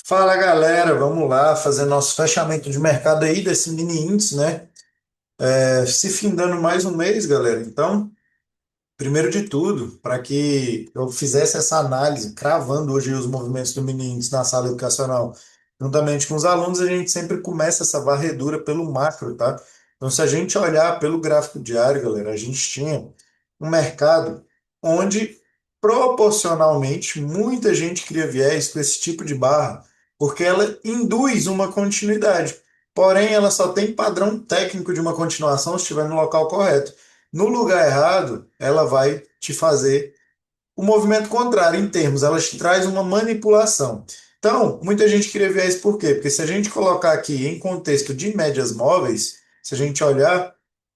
Fala galera, vamos lá fazer nosso fechamento de mercado aí desse mini índice, né? Se findando mais um mês, galera. Então, primeiro de tudo, para que eu fizesse essa análise, cravando hoje os movimentos do mini índice na sala educacional, juntamente com os alunos, a gente sempre começa essa varredura pelo macro, tá? Então, se a gente olhar pelo gráfico diário, galera, a gente tinha um mercado onde proporcionalmente muita gente cria viés com esse tipo de barra, porque ela induz uma continuidade. Porém, ela só tem padrão técnico de uma continuação se estiver no local correto. No lugar errado, ela vai te fazer o movimento contrário em termos, ela te traz uma manipulação. Então, muita gente queria ver isso por quê? Porque se a gente colocar aqui em contexto de médias móveis, se a gente olhar,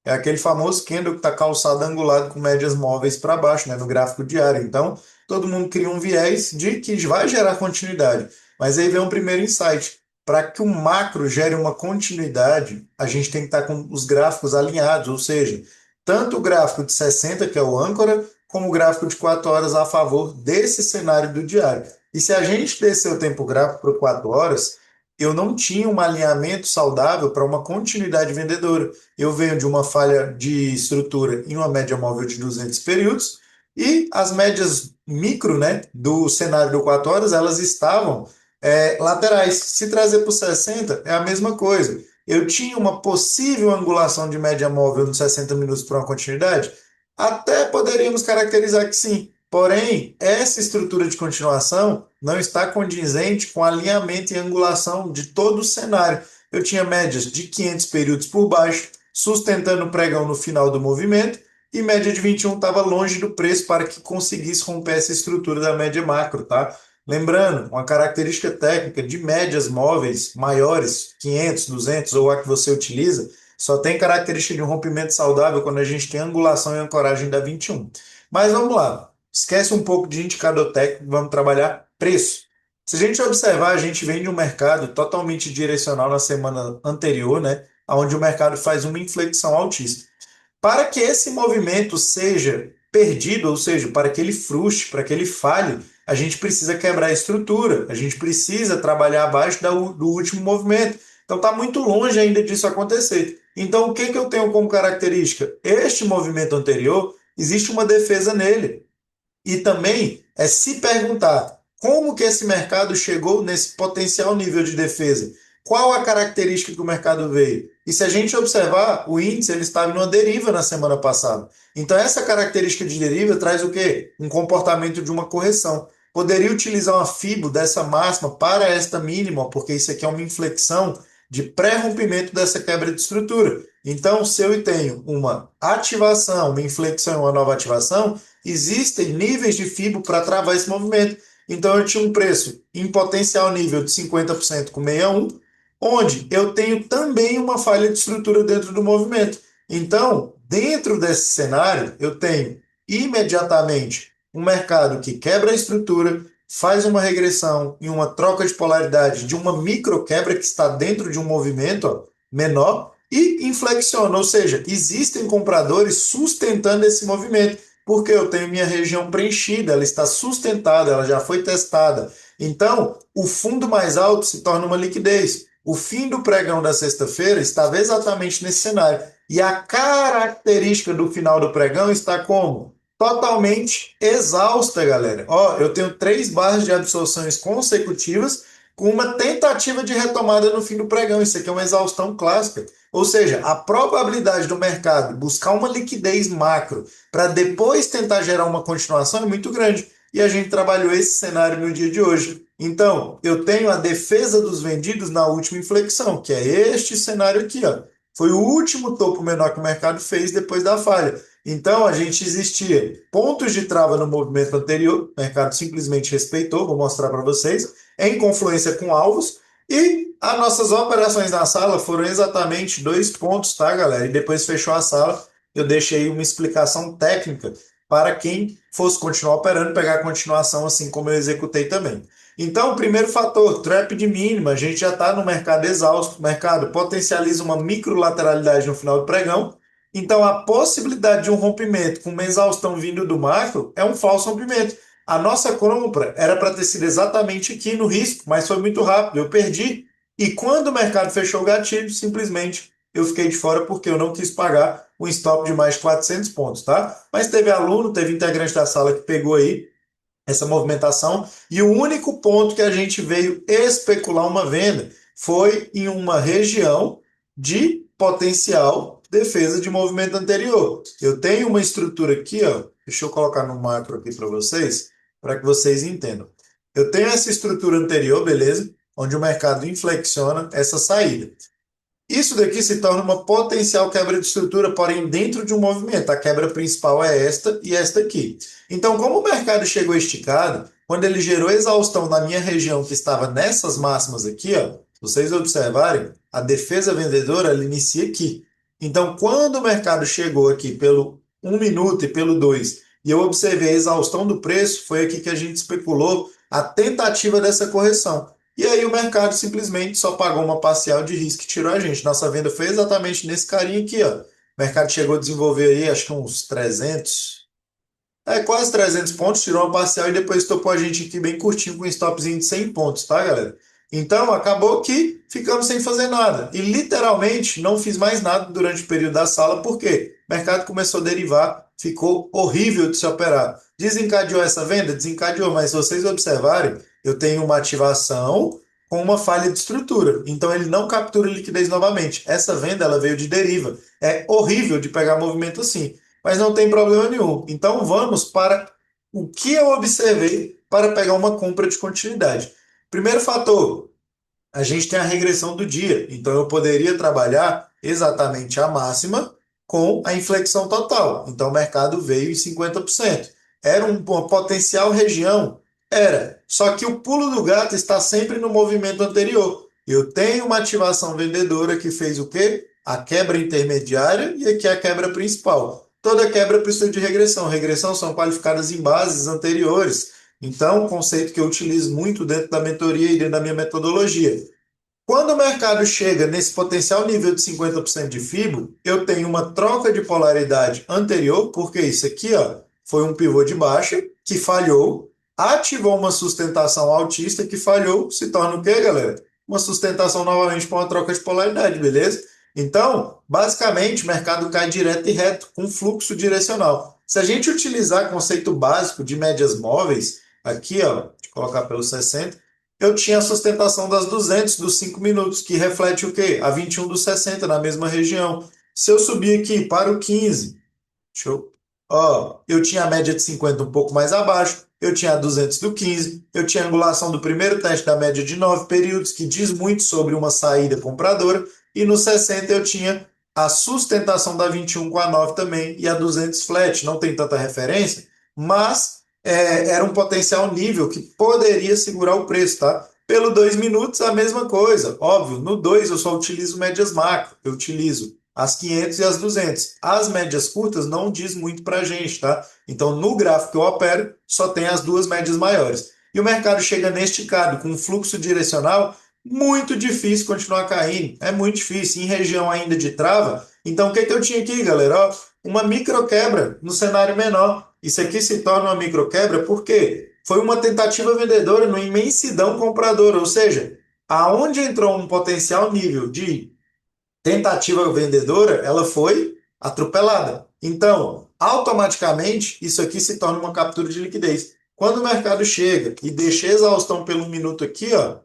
é aquele famoso candle que está calçado angulado com médias móveis para baixo, né, no gráfico diário. Então, todo mundo cria um viés de que vai gerar continuidade. Mas aí vem um primeiro insight. Para que o macro gere uma continuidade, a gente tem que estar com os gráficos alinhados, ou seja, tanto o gráfico de 60, que é o âncora, como o gráfico de 4 horas a favor desse cenário do diário. E se a gente descer o tempo gráfico para 4 horas, eu não tinha um alinhamento saudável para uma continuidade vendedora. Eu venho de uma falha de estrutura em uma média móvel de 200 períodos e as médias micro, né, do cenário do 4 horas, elas estavam laterais. Se trazer para o 60, é a mesma coisa. Eu tinha uma possível angulação de média móvel nos 60 minutos para uma continuidade? Até poderíamos caracterizar que sim. Porém, essa estrutura de continuação não está condizente com alinhamento e angulação de todo o cenário. Eu tinha médias de 500 períodos por baixo, sustentando o pregão no final do movimento, e média de 21 estava longe do preço para que conseguisse romper essa estrutura da média macro, tá? Lembrando, uma característica técnica de médias móveis maiores, 500, 200 ou a que você utiliza, só tem característica de um rompimento saudável quando a gente tem angulação e ancoragem da 21. Mas vamos lá, esquece um pouco de indicador técnico, vamos trabalhar preço. Se a gente observar, a gente vem de um mercado totalmente direcional na semana anterior, né? Onde o mercado faz uma inflexão altíssima. Para que esse movimento seja perdido, ou seja, para que ele frustre, para que ele falhe, a gente precisa quebrar a estrutura, a gente precisa trabalhar abaixo do último movimento. Então está muito longe ainda disso acontecer. Então o que, que eu tenho como característica? Este movimento anterior, existe uma defesa nele. E também é se perguntar como que esse mercado chegou nesse potencial nível de defesa. Qual a característica que o mercado veio? E se a gente observar, o índice ele estava em uma deriva na semana passada. Então essa característica de deriva traz o quê? Um comportamento de uma correção. Poderia utilizar uma FIBO dessa máxima para esta mínima, porque isso aqui é uma inflexão de pré-rompimento dessa quebra de estrutura. Então, se eu tenho uma ativação, uma inflexão, uma nova ativação, existem níveis de FIBO para travar esse movimento. Então, eu tinha um preço em potencial nível de 50% com 61, onde eu tenho também uma falha de estrutura dentro do movimento. Então, dentro desse cenário, eu tenho imediatamente um mercado que quebra a estrutura, faz uma regressão e uma troca de polaridade de uma micro quebra que está dentro de um movimento menor e inflexiona, ou seja, existem compradores sustentando esse movimento porque eu tenho minha região preenchida, ela está sustentada, ela já foi testada. Então, o fundo mais alto se torna uma liquidez. O fim do pregão da sexta-feira estava exatamente nesse cenário. E a característica do final do pregão está como? Totalmente exausta, galera. Ó, eu tenho 3 barras de absorções consecutivas com uma tentativa de retomada no fim do pregão. Isso aqui é uma exaustão clássica. Ou seja, a probabilidade do mercado buscar uma liquidez macro para depois tentar gerar uma continuação é muito grande. E a gente trabalhou esse cenário no dia de hoje. Então, eu tenho a defesa dos vendidos na última inflexão, que é este cenário aqui, ó. Foi o último topo menor que o mercado fez depois da falha. Então, a gente existia pontos de trava no movimento anterior, o mercado simplesmente respeitou, vou mostrar para vocês, em confluência com alvos, e as nossas operações na sala foram exatamente 2 pontos, tá, galera? E depois fechou a sala, eu deixei uma explicação técnica para quem fosse continuar operando, pegar a continuação assim como eu executei também. Então, o primeiro fator, trap de mínima, a gente já está no mercado exausto, o mercado potencializa uma microlateralidade no final do pregão, então a possibilidade de um rompimento com uma exaustão vindo do macro é um falso rompimento. A nossa compra era para ter sido exatamente aqui no risco, mas foi muito rápido, eu perdi. E quando o mercado fechou o gatilho, simplesmente eu fiquei de fora porque eu não quis pagar um stop de mais de 400 pontos, tá? Mas teve aluno, teve integrante da sala que pegou aí essa movimentação, e o único ponto que a gente veio especular uma venda foi em uma região de potencial defesa de movimento anterior. Eu tenho uma estrutura aqui, ó, deixa eu colocar no macro aqui para que vocês entendam. Eu tenho essa estrutura anterior, beleza? Onde o mercado inflexiona essa saída. Isso daqui se torna uma potencial quebra de estrutura, porém dentro de um movimento. A quebra principal é esta e esta aqui. Então, como o mercado chegou esticado, quando ele gerou exaustão na minha região que estava nessas máximas aqui, ó, se vocês observarem, a defesa vendedora ela inicia aqui. Então, quando o mercado chegou aqui pelo 1 minuto e pelo 2, e eu observei a exaustão do preço, foi aqui que a gente especulou a tentativa dessa correção. E aí o mercado simplesmente só pagou uma parcial de risco e tirou a gente. Nossa venda foi exatamente nesse carinha aqui, ó. O mercado chegou a desenvolver aí, acho que uns 300, quase 300 pontos, tirou uma parcial e depois topou a gente aqui bem curtinho com um stopzinho de 100 pontos, tá, galera? Então, acabou que ficamos sem fazer nada. E literalmente não fiz mais nada durante o período da sala, porque o mercado começou a derivar, ficou horrível de se operar. Desencadeou essa venda? Desencadeou, mas se vocês observarem, eu tenho uma ativação com uma falha de estrutura. Então, ele não captura liquidez novamente. Essa venda ela veio de deriva. É horrível de pegar movimento assim, mas não tem problema nenhum. Então vamos para o que eu observei para pegar uma compra de continuidade. Primeiro fator, a gente tem a regressão do dia. Então eu poderia trabalhar exatamente a máxima com a inflexão total. Então o mercado veio em 50%. Era uma potencial região? Era. Só que o pulo do gato está sempre no movimento anterior. Eu tenho uma ativação vendedora que fez o quê? A quebra intermediária e aqui a quebra principal. Toda quebra precisa de regressão. Regressão são qualificadas em bases anteriores. Então, um conceito que eu utilizo muito dentro da mentoria e dentro da minha metodologia. Quando o mercado chega nesse potencial nível de 50% de FIBO, eu tenho uma troca de polaridade anterior, porque isso aqui ó, foi um pivô de baixa que falhou, ativou uma sustentação altista que falhou, se torna o quê, galera? Uma sustentação novamente para uma troca de polaridade, beleza? Então, basicamente, o mercado cai direto e reto, com fluxo direcional. Se a gente utilizar conceito básico de médias móveis, aqui, ó, deixa eu colocar pelo 60, eu tinha a sustentação das 200 dos 5 minutos, que reflete o quê? A 21 dos 60 na mesma região. Se eu subir aqui para o 15, deixa eu, ó, eu tinha a média de 50 um pouco mais abaixo, eu tinha a 200 do 15, eu tinha a angulação do primeiro teste da média de 9 períodos, que diz muito sobre uma saída compradora, e no 60 eu tinha a sustentação da 21 com a 9 também, e a 200 flat, não tem tanta referência, mas era um potencial nível que poderia segurar o preço, tá? Pelo 2 minutos, a mesma coisa. Óbvio, no 2 eu só utilizo médias macro, eu utilizo as 500 e as 200. As médias curtas não diz muito para a gente, tá? Então, no gráfico que eu opero, só tem as duas médias maiores. E o mercado chega nesticado, com um fluxo direcional, muito difícil continuar caindo. É muito difícil, em região ainda de trava. Então, o que eu tinha aqui, galera? Ó, uma micro quebra no cenário menor. Isso aqui se torna uma micro quebra porque foi uma tentativa vendedora numa imensidão compradora, ou seja, aonde entrou um potencial nível de tentativa vendedora, ela foi atropelada. Então, automaticamente, isso aqui se torna uma captura de liquidez. Quando o mercado chega e deixa exaustão pelo minuto aqui, ó,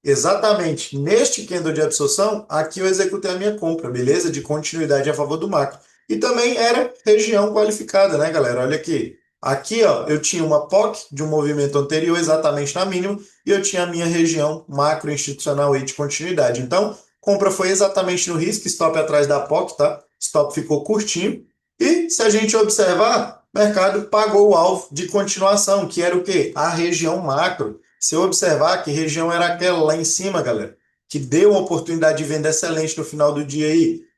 exatamente neste candle de absorção, aqui eu executei a minha compra, beleza? De continuidade a favor do macro. E também era região qualificada, né, galera? Olha aqui. Aqui, ó, eu tinha uma POC de um movimento anterior exatamente na mínima e eu tinha a minha região macro institucional aí de continuidade. Então, compra foi exatamente no risco, stop atrás da POC, tá? Stop ficou curtinho. E se a gente observar, o mercado pagou o alvo de continuação, que era o quê? A região macro. Se eu observar que região era aquela lá em cima, galera, que deu uma oportunidade de venda excelente no final do dia aí,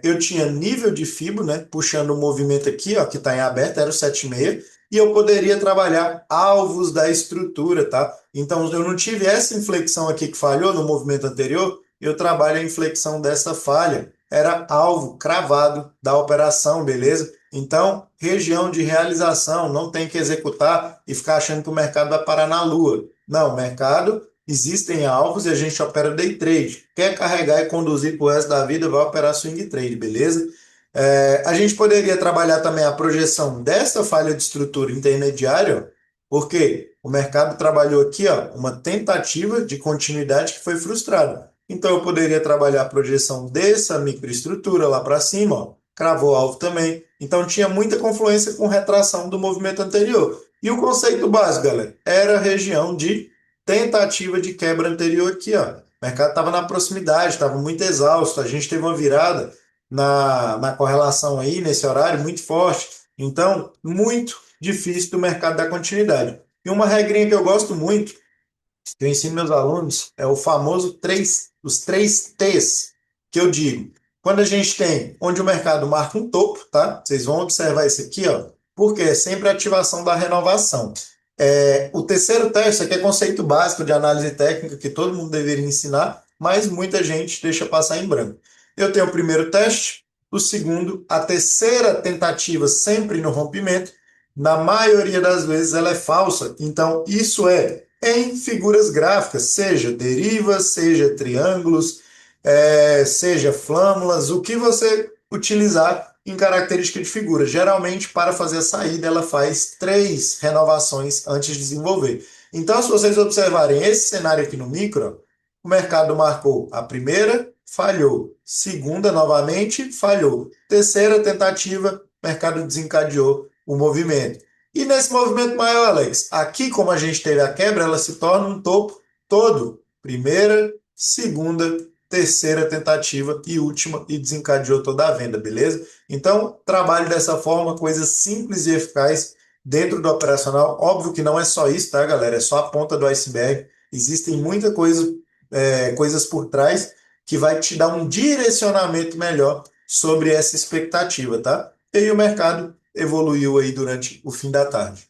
eu tinha nível de FIBO, né, puxando o movimento aqui, ó, que está em aberto, era o 7,6, e eu poderia trabalhar alvos da estrutura, tá? Então, eu não tive essa inflexão aqui que falhou no movimento anterior, eu trabalho a inflexão dessa falha, era alvo cravado da operação, beleza? Então, região de realização, não tem que executar e ficar achando que o mercado vai parar na lua. Não, mercado, existem alvos e a gente opera day trade. Quer carregar e conduzir para o resto da vida, vai operar swing trade, beleza? A gente poderia trabalhar também a projeção dessa falha de estrutura intermediária, porque o mercado trabalhou aqui, ó, uma tentativa de continuidade que foi frustrada. Então, eu poderia trabalhar a projeção dessa microestrutura lá para cima, ó, cravou alvo também. Então, tinha muita confluência com retração do movimento anterior. E o conceito básico, galera, era a região de tentativa de quebra anterior aqui, ó. O mercado estava na proximidade, estava muito exausto. A gente teve uma virada na correlação aí, nesse horário, muito forte. Então, muito difícil do mercado dar continuidade. E uma regrinha que eu gosto muito, que eu ensino meus alunos, é o famoso os três T's, que eu digo. Quando a gente tem onde o mercado marca um topo, tá? Vocês vão observar isso aqui, ó, porque é sempre a ativação da renovação. O terceiro teste aqui é conceito básico de análise técnica que todo mundo deveria ensinar, mas muita gente deixa passar em branco. Eu tenho o primeiro teste, o segundo, a terceira tentativa sempre no rompimento. Na maioria das vezes ela é falsa, então isso é em figuras gráficas, seja derivas, seja triângulos, seja flâmulas, o que você utilizar em característica de figura. Geralmente, para fazer a saída, ela faz 3 renovações antes de desenvolver. Então, se vocês observarem esse cenário aqui no micro, o mercado marcou a primeira, falhou. Segunda, novamente, falhou. Terceira tentativa, o mercado desencadeou o movimento. E nesse movimento maior, Alex, aqui como a gente teve a quebra, ela se torna um topo todo. Primeira, segunda, terceira tentativa e última e desencadeou toda a venda, beleza? Então, trabalhe dessa forma, coisas simples e eficazes dentro do operacional. Óbvio que não é só isso, tá, galera? É só a ponta do iceberg. Existem muita coisa, coisas por trás que vai te dar um direcionamento melhor sobre essa expectativa, tá? E aí o mercado evoluiu aí durante o fim da tarde.